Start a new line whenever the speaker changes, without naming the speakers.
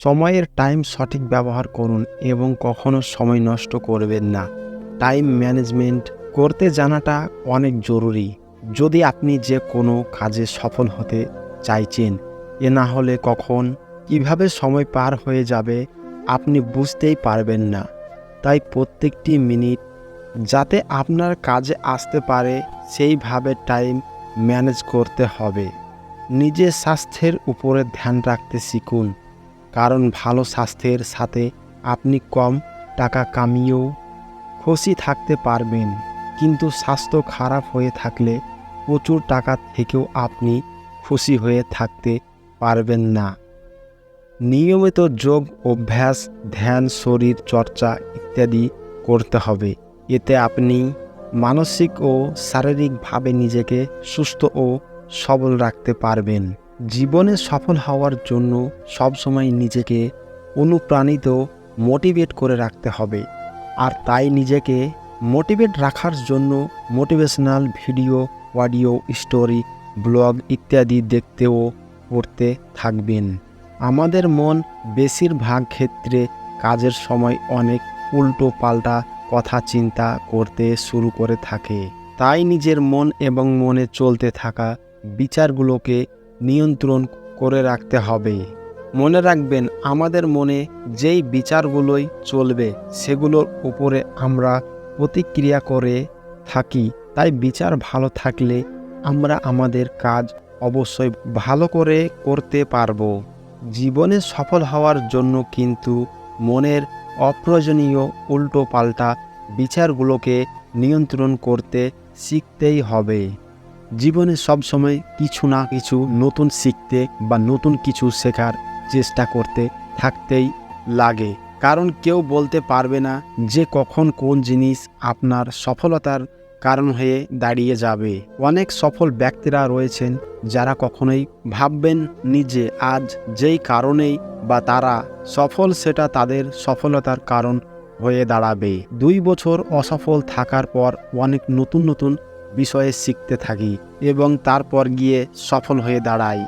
সময়ের টাইম সঠিক ব্যবহার করুন এবং কখনো সময় নষ্ট করবেন না। টাইম ম্যানেজমেন্ট করতে জানাটা অনেক জরুরি। যদি আপনি যে কোনো কাজে সফল হতে চাইছেন, না হলে কখন কিভাবে সময় পার হয়ে যাবে আপনি বুঝতেই পারবেন না। তাই প্রত্যেকটি মিনিট যাতে আপনার কাজে আসতে পারে সেইভাবে টাইম ম্যানেজ করতে হবে। নিজের স্বাস্থ্যের উপরে ধ্যান রাখতে শিখুন, কারণ ভালো স্বাস্থ্যের সাথে আপনি কম টাকা কামিয়েও খুশি থাকতে পারবেন, কিন্তু স্বাস্থ্য খারাপ হয়ে থাকলে প্রচুর টাকা থেকেও আপনি খুশি হয়ে থাকতে পারবেন না। নিয়মিত যোগ অভ্যাস, ধ্যান, শরীর চর্চা ইত্যাদি করতে হবে। এতে আপনি মানসিক ও শারীরিকভাবে নিজেকে সুস্থ ও সবল রাখতে পারবেন। জীবনে সফল হওয়ার জন্য সবসময় নিজেকে অনুপ্রাণিত, মোটিভেট করে রাখতে হবে। আর তাই নিজেকে মোটিভেট রাখার জন্য motivational video, audio, story, blog ইত্যাদি দেখতে ও পড়তে থাকবেন। আমাদের মন বেশিরভাগ ক্ষেত্রে কাজের সময় অনেক উল্টো পাল্টা কথা চিন্তা করতে শুরু করে থাকে। তাই নিজের মন এবং মনে চলতে থাকা বিচারগুলোকে নিয়ন্ত্রণ করে রাখতে হবে। মনে রাখবেন, আমাদের মনে যেই বিচারগুলোই চলবে সেগুলোর উপরে আমরা প্রতিক্রিয়া করে থাকি। তাই বিচার ভালো থাকলে আমরা আমাদের কাজ অবশ্যই ভালো করে করতে পারবো। জীবনে সফল হওয়ার জন্য কিন্তু মনের অপ্রয়োজনীয় উল্টো পাল্টা বিচারগুলোকে নিয়ন্ত্রণ করতে শিখতেই হবে। জীবনে সবসময় কিছু না কিছু নতুন শিখতে বা নতুন কিছু শেখার চেষ্টা করতে থাকতেই লাগে, কারণ কেউ বলতে পারবে না যে কখন কোন জিনিস আপনার সফলতার কারণ হয়ে দাঁড়িয়ে যাবে। অনেক সফল ব্যক্তিরা রয়েছেন যারা কখনোই ভাববেন নিজে আজ যেই কারণেই বা তারা সফল সেটা তাদের সফলতার কারণ হয়ে দাঁড়াবে। 2 বছর অসফল থাকার পর অনেক নতুন নতুন বিষয়ে শিখতে থাকি এবং তারপর গিয়ে সফল হয়ে দাঁড়াই।